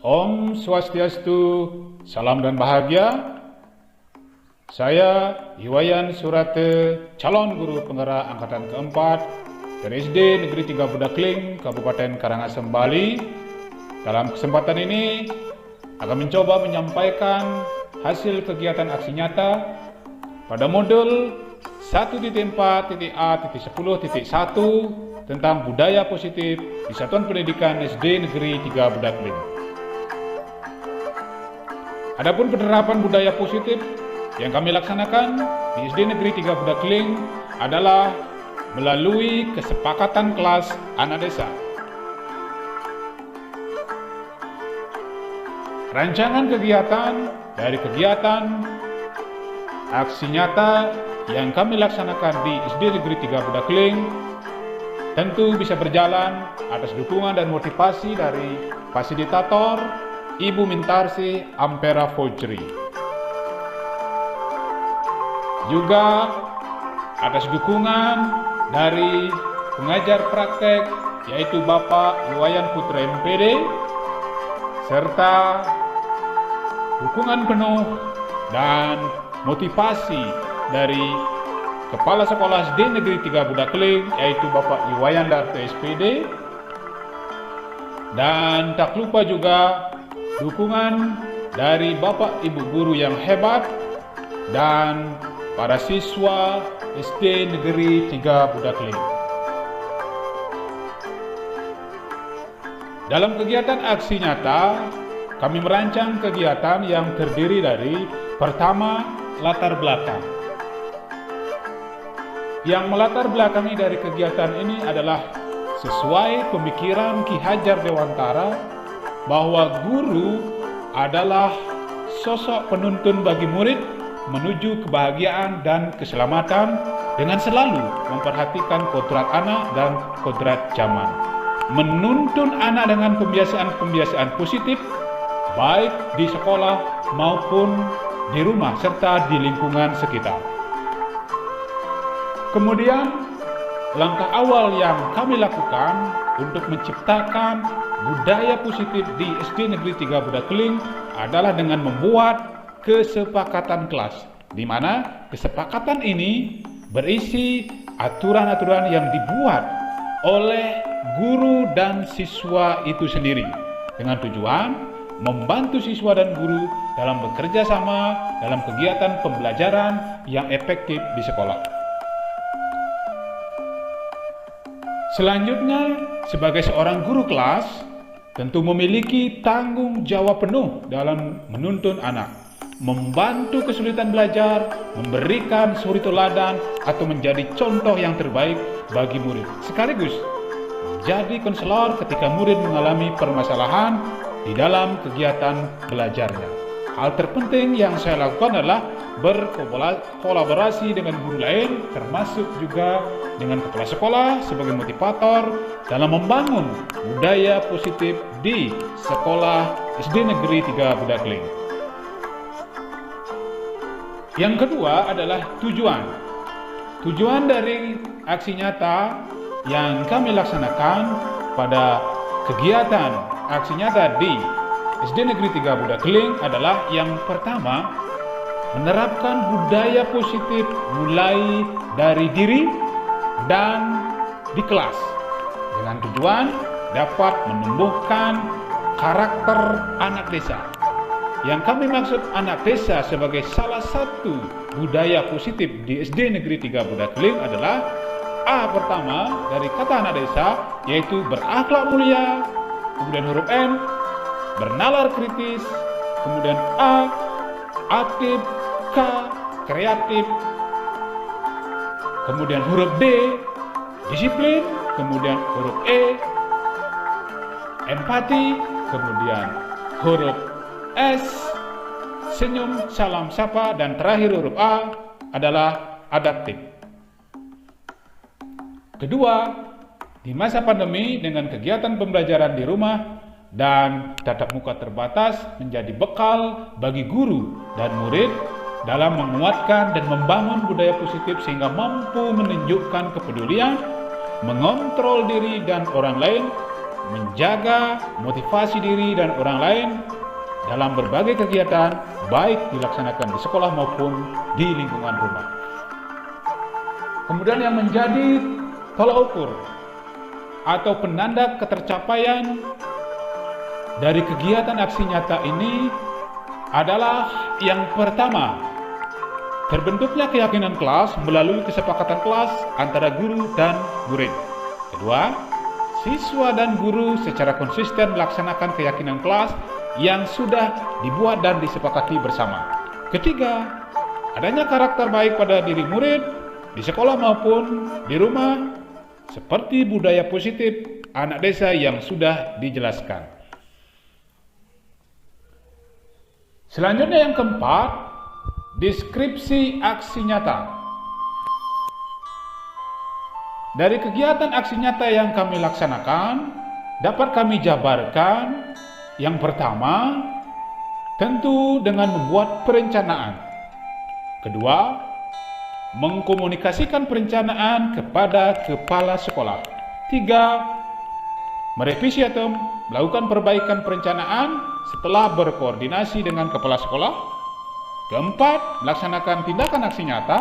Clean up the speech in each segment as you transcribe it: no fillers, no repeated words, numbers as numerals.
Om Swastiastu, salam dan bahagia. Saya Iwayan Surate, calon guru penggerak angkatan keempat dari SD Negeri 3 Budakling, Kabupaten Karangasem, Bali. Dalam kesempatan ini akan mencoba menyampaikan hasil kegiatan aksi nyata pada modul 1.4.A.10.1 tentang budaya positif di Satuan Pendidikan SD Negeri 3 Budakling. Adapun penerapan budaya positif yang kami laksanakan di SD Negeri 3 Budakling adalah melalui kesepakatan kelas anak desa. Rancangan kegiatan dari kegiatan aksi nyata yang kami laksanakan di SD Negeri 3 Budakling tentu bisa berjalan atas dukungan dan motivasi dari fasilitator Ibu Mintarsi Ampera Fojri. Juga atas dukungan dari pengajar praktek yaitu Bapak Iwayan Putra MPD, serta dukungan penuh dan motivasi dari Kepala Sekolah SD Negeri 3 Budakling yaitu Bapak Iwayan Darto SPD, dan tak lupa juga dukungan dari Bapak Ibu guru yang hebat dan para siswa SD Negeri 3 Budakling. Dalam kegiatan aksi nyata, kami merancang kegiatan yang terdiri dari pertama, latar belakang. Yang melatar belakangi dari kegiatan ini adalah sesuai pemikiran Ki Hajar Dewantara bahwa guru adalah sosok penuntun bagi murid menuju kebahagiaan dan keselamatan dengan selalu memperhatikan kodrat anak dan kodrat zaman. Menuntun anak dengan pembiasaan-pembiasaan positif baik di sekolah maupun di rumah serta di lingkungan sekitar. Kemudian, langkah awal yang kami lakukan untuk menciptakan budaya positif di SD Negeri 3 Budakling adalah dengan membuat kesepakatan kelas, di mana kesepakatan ini berisi aturan-aturan yang dibuat oleh guru dan siswa itu sendiri dengan tujuan membantu siswa dan guru dalam bekerja sama dalam kegiatan pembelajaran yang efektif di sekolah. Selanjutnya, sebagai seorang guru kelas, tentu memiliki tanggung jawab penuh dalam menuntun anak, membantu kesulitan belajar, memberikan suri teladan, atau menjadi contoh yang terbaik bagi murid. Sekaligus menjadi konselor ketika murid mengalami permasalahan di dalam kegiatan belajarnya. Hal terpenting yang saya lakukan adalah berkolaborasi dengan guru lain, termasuk juga dengan kepala sekolah sebagai motivator dalam membangun budaya positif di sekolah SD Negeri 3 Budakling. Yang kedua adalah tujuan. Tujuan dari aksi nyata yang kami laksanakan pada kegiatan aksi nyata di SD Negeri 3 Budakling adalah yang pertama, menerapkan budaya positif mulai dari diri dan di kelas dengan tujuan dapat menumbuhkan karakter anak desa. Yang kami maksud anak desa sebagai salah satu budaya positif di SD Negeri 3 Budakling adalah A pertama dari kata anak desa yaitu berakhlak mulia, kemudian huruf M bernalar kritis, kemudian A aktif, K kreatif, kemudian huruf D disiplin, kemudian huruf E empati, kemudian huruf S senyum, salam sapa, dan terakhir huruf A adalah adaptif. Kedua, di masa pandemi dengan kegiatan pembelajaran di rumah dan tatap muka terbatas menjadi bekal bagi guru dan murid dalam menguatkan dan membangun budaya positif sehingga mampu menunjukkan kepedulian, mengontrol diri dan orang lain, menjaga motivasi diri dan orang lain dalam berbagai kegiatan, baik dilaksanakan di sekolah maupun di lingkungan rumah. Kemudian yang menjadi tolak ukur atau penanda ketercapaian dari kegiatan aksi nyata ini adalah yang pertama, terbentuknya keyakinan kelas melalui kesepakatan kelas antara guru dan murid. Kedua, siswa dan guru secara konsisten melaksanakan keyakinan kelas yang sudah dibuat dan disepakati bersama. Ketiga, adanya karakter baik pada diri murid di sekolah maupun di rumah, seperti budaya positif anak desa yang sudah dijelaskan. Selanjutnya yang keempat, deskripsi aksi nyata. Dari kegiatan aksi nyata yang kami laksanakan, dapat kami jabarkan. Yang pertama, tentu dengan membuat perencanaan. Kedua, mengkomunikasikan perencanaan kepada kepala sekolah. Tiga, merevisi atau melakukan perbaikan perencanaan setelah berkoordinasi dengan kepala sekolah. Keempat, melaksanakan tindakan aksi nyata.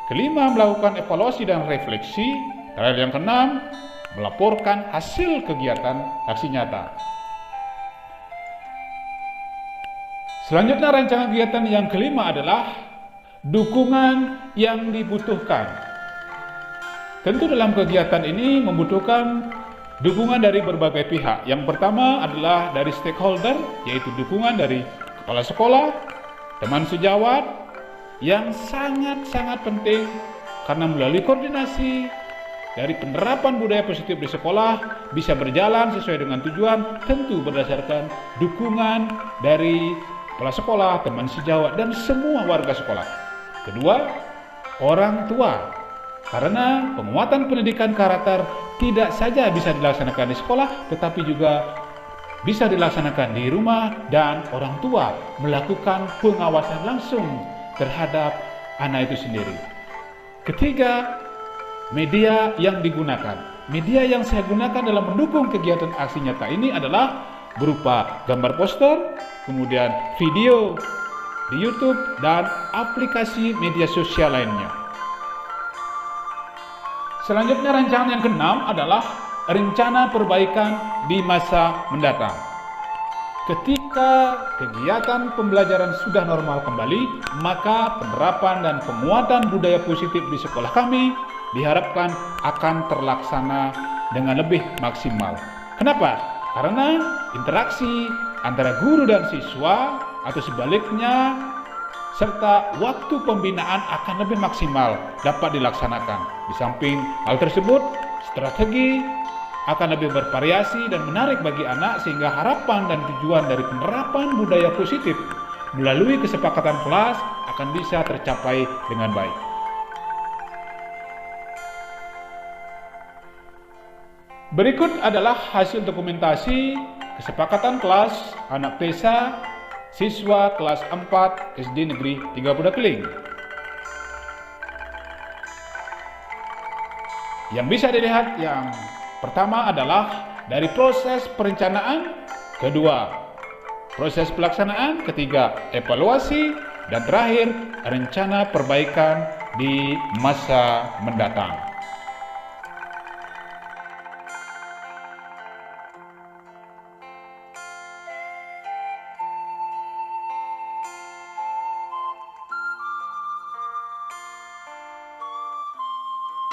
Kelima, melakukan evaluasi dan refleksi. Dan yang keenam, melaporkan hasil kegiatan aksi nyata. Selanjutnya rancangan kegiatan yang kelima adalah dukungan yang dibutuhkan. Tentu dalam kegiatan ini membutuhkan dukungan dari berbagai pihak. Yang pertama adalah dari stakeholder, yaitu dukungan dari kepala sekolah, teman sejawat, yang sangat-sangat penting karena melalui koordinasi dari penerapan budaya positif di sekolah bisa berjalan sesuai dengan tujuan, tentu berdasarkan dukungan dari kepala sekolah, teman sejawat, dan semua warga sekolah. Kedua, orang tua. Karena penguatan pendidikan karakter tidak saja bisa dilaksanakan di sekolah, tetapi juga bisa dilaksanakan di rumah, dan orang tua melakukan pengawasan langsung terhadap anak itu sendiri. Ketiga, media yang digunakan. Media yang saya gunakan dalam mendukung kegiatan aksi nyata ini adalah berupa gambar poster, kemudian video di YouTube, dan aplikasi media sosial lainnya. Selanjutnya rancangan yang keenam adalah rencana perbaikan di masa mendatang. Ketika kegiatan pembelajaran sudah normal kembali, maka penerapan dan penguatan budaya positif di sekolah kami diharapkan akan terlaksana dengan lebih maksimal. Kenapa? Karena interaksi antara guru dan siswa atau sebaliknya serta waktu pembinaan akan lebih maksimal dapat dilaksanakan. Di samping hal tersebut, strategi akan lebih bervariasi dan menarik bagi anak sehingga harapan dan tujuan dari penerapan budaya positif melalui kesepakatan kelas akan bisa tercapai dengan baik. Berikut adalah hasil dokumentasi kesepakatan kelas anak desa siswa kelas 4 SD Negeri 3 Budakeling. Yang bisa dilihat yang pertama adalah dari proses perencanaan, kedua proses pelaksanaan, ketiga evaluasi, dan terakhir rencana perbaikan di masa mendatang.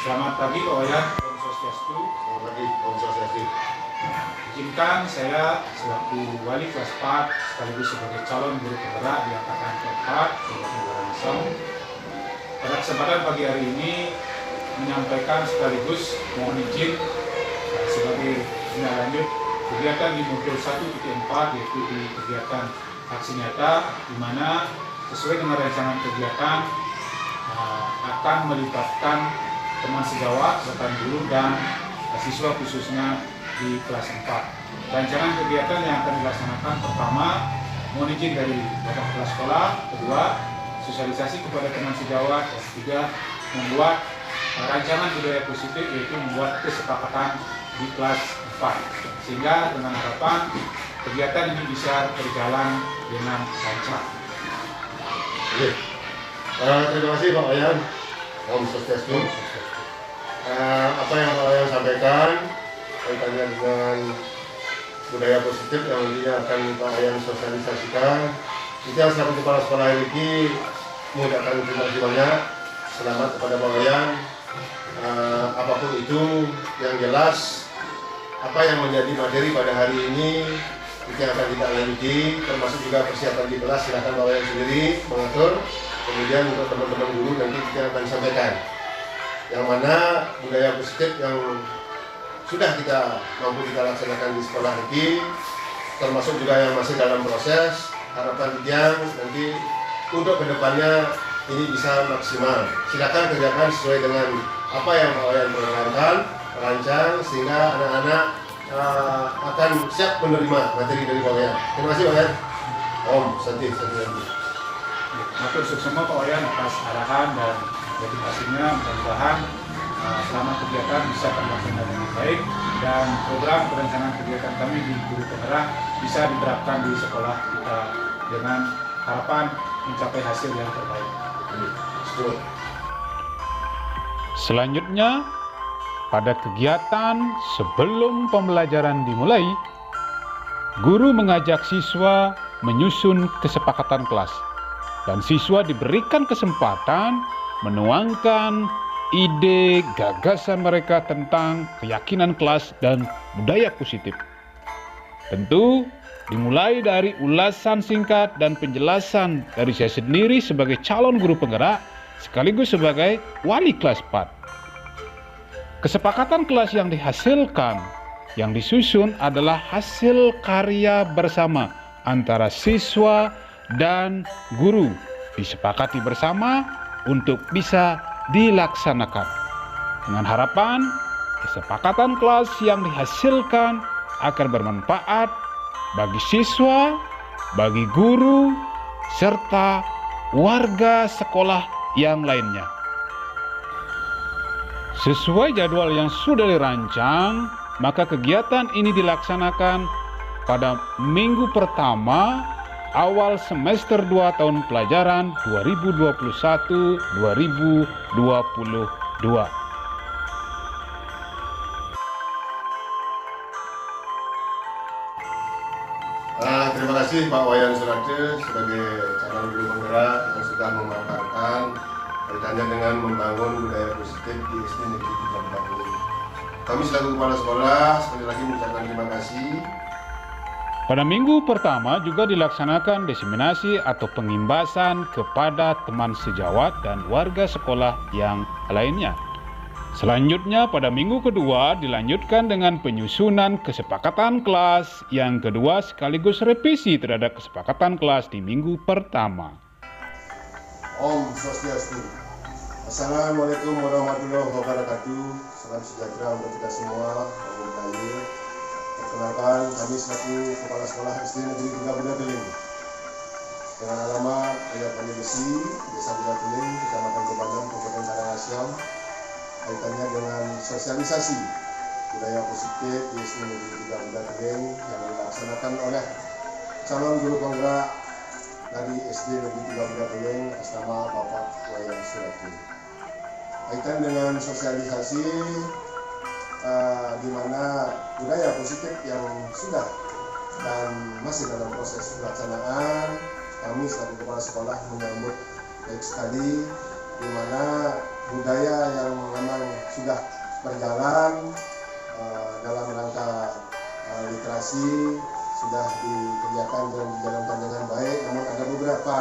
Selamat pagi Pak Wayan, Om Swastiastu. Selamat pagi, Om Swastiastu. Izinkan saya selaku wali kelas 4 sekaligus sebagai calon guru penggerak di angkatan keempat Kabupaten Karangasem. Pada kesempatan pagi hari ini menyampaikan sekaligus mohon izin sebagai tindak lanjut kegiatan di modul 1.4 yaitu di kegiatan aksi nyata, di mana sesuai dengan rancangan kegiatan akan melibatkan teman sejawat, rekan guru, dan siswa khususnya di kelas 4. Rancangan kegiatan yang akan dilaksanakan pertama, mohon izin dari Bapak Kepala Sekolah, kedua, sosialisasi kepada teman sejawat, dan ketiga, membuat rancangan budaya positif yaitu membuat kesepakatan di kelas tepat, sehingga dengan harapan kegiatan ini bisa berjalan dengan lancar. Oke. Terima kasih Pak Wayan. Om Swastiastu. Apa yang Pak Wayan sampaikan kaitannya dengan budaya positif yang nantinya akan Pak Wayan sosialisasikan. Kita selaku kepala sekolah ini mengucapkan terima kasih banyak. Selamat kepada Pak Wayan. Apapun itu yang jelas apa yang menjadi materi pada hari ini yang akan kita lanjuti, termasuk juga persiapan di kelas. Silakan Pak Wayan sendiri mengatur. Kemudian untuk teman-teman guru nanti kita akan sampaikan yang mana budaya positif yang sudah kita mampu kita laksanakan di sekolah ini, termasuk juga yang masih dalam proses. Harapan yang nanti untuk kedepannya ini bisa maksimal. Silakan kerjakan sesuai dengan apa yang Pak Wayan programkan, rancang, sehingga anak-anak akan siap menerima materi dari Pak Wayan. Terima kasih Pak Wayan. Om Santi. Matur semua Pak Wayan atas arahan dan motivasinya. Mudah-mudahan selama kegiatan bisa terlaksana dengan baik dan program perencanaan kegiatan kami di Guru Penggerak bisa diterapkan di sekolah kita dengan harapan mencapai hasil yang terbaik. Selanjutnya, pada kegiatan sebelum pembelajaran dimulai, guru mengajak siswa menyusun kesepakatan kelas dan siswa diberikan kesempatan menuangkan ide gagasan mereka tentang keyakinan kelas dan budaya positif. Tentu dimulai dari ulasan singkat dan penjelasan dari saya sendiri sebagai calon guru penggerak sekaligus sebagai wali kelas 4. Kesepakatan kelas yang dihasilkan, yang disusun adalah hasil karya bersama antara siswa dan guru, disepakati bersama untuk bisa dilaksanakan. Dengan harapan kesepakatan kelas yang dihasilkan akan bermanfaat bagi siswa, bagi guru, serta warga sekolah yang lainnya. Sesuai jadwal yang sudah dirancang, maka kegiatan ini dilaksanakan pada minggu pertama awal semester 2 tahun pelajaran 2021-2022. Terima kasih Pak Wayan Surade sebagai calon guru penggerak yang sudah memaparkan kaitannya dengan membangun budaya positif di SD Negeri 3 Kami selaku kepala sekolah sekali lagi mengucapkan terima kasih. Pada minggu pertama juga dilaksanakan diseminasi atau pengimbasan kepada teman sejawat dan warga sekolah yang lainnya. Selanjutnya pada minggu kedua dilanjutkan dengan penyusunan kesepakatan kelas yang kedua sekaligus revisi terhadap kesepakatan kelas di minggu pertama. Om Swastiastu. Assalamualaikum warahmatullahi wabarakatuh. Salam sejahtera untuk kita semua. Perkenalkan, kami selaku kepala sekolah SD Negeri 3 Budakeling dengan alamat Ayat Pani Besi, Desa Budakeling, Kecamatan Kepanjang, Kabupaten Karangasem, kaitannya dengan sosialisasi budaya positif di SD Negeri 3 Budakeling yang dilaksanakan oleh calon guru penggerak dari SD Negeri 3 Budakeling atas nama Bapak Wayan Surade. Kaitan dengan sosialisasi di mana budaya positif yang sudah dan masih dalam proses pelaksanaan, kami selaku kepala sekolah menyambut baik sekali di mana budaya yang memang sudah berjalan dalam rangka literasi sudah dikerjakan dan dijalankan dengan baik, namun ada beberapa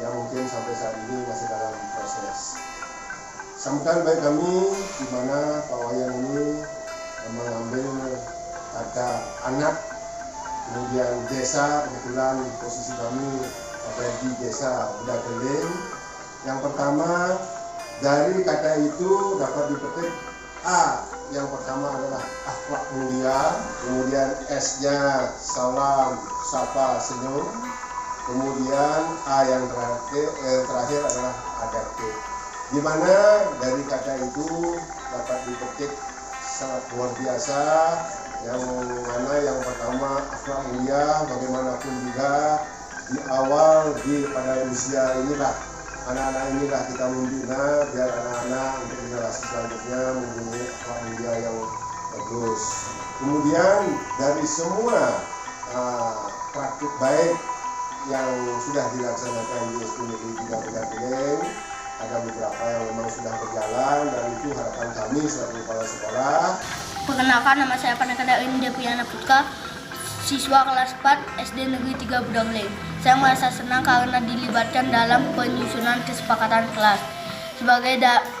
yang mungkin sampai saat ini masih dalam proses. Sambutan baik kami di mana Pak Wayan ini mengambil kata anak, kemudian desa, kebetulan posisi kami ada di Desa Budakeling. Yang pertama dari kata itu dapat dipetik A, yang pertama adalah akhlak mulia, kemudian S-nya salam, sapa, senyum, kemudian A yang terakhir adalah adaptif. Di mana dari kata itu dapat dipetik sangat luar biasa yang mana yang pertama akhlak mulia, bagaimanapun juga di awal pada usia inilah anak-anak inilah kita membina biar anak-anak untuk generasi selanjutnya mempunyai akhlak mulia yang bagus. Kemudian dari semua praktik baik yang sudah dilaksanakan di SD Negeri 3 Pegadeling, ada beberapa yang memang sudah berjalan, dan itu harapan kami selaku kepala sekolah. Perkenalkan, nama saya Panakada Indah Piyana Putka, siswa kelas 4 SD Negeri 3 Pegadeling. Saya merasa senang karena dilibatkan dalam penyusunan kesepakatan kelas.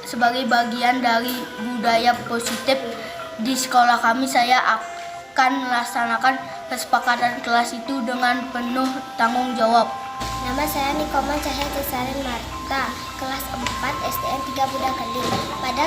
Sebagai bagian dari budaya positif di sekolah kami, saya akan melaksanakan kesepakatan kelas itu dengan penuh tanggung jawab. Nama saya Nikoma Cahaya Cesarin Marta, kelas 4 SDN 3 Pegadeling. Pada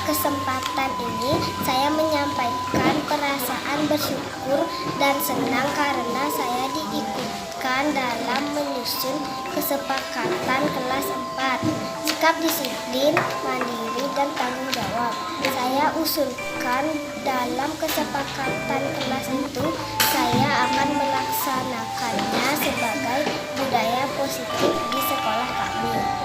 kesempatan ini, saya menyampaikan perasaan bersyukur dan senang karena saya diikutkan dalam menyusun kesepakatan kelas 4. Sikap disiplin, mandiri, dan tanggung jawab saya usulkan dalam kesepakatan kelas itu. Saya akan melaksanakannya sebagai budaya positif di sekolah kami.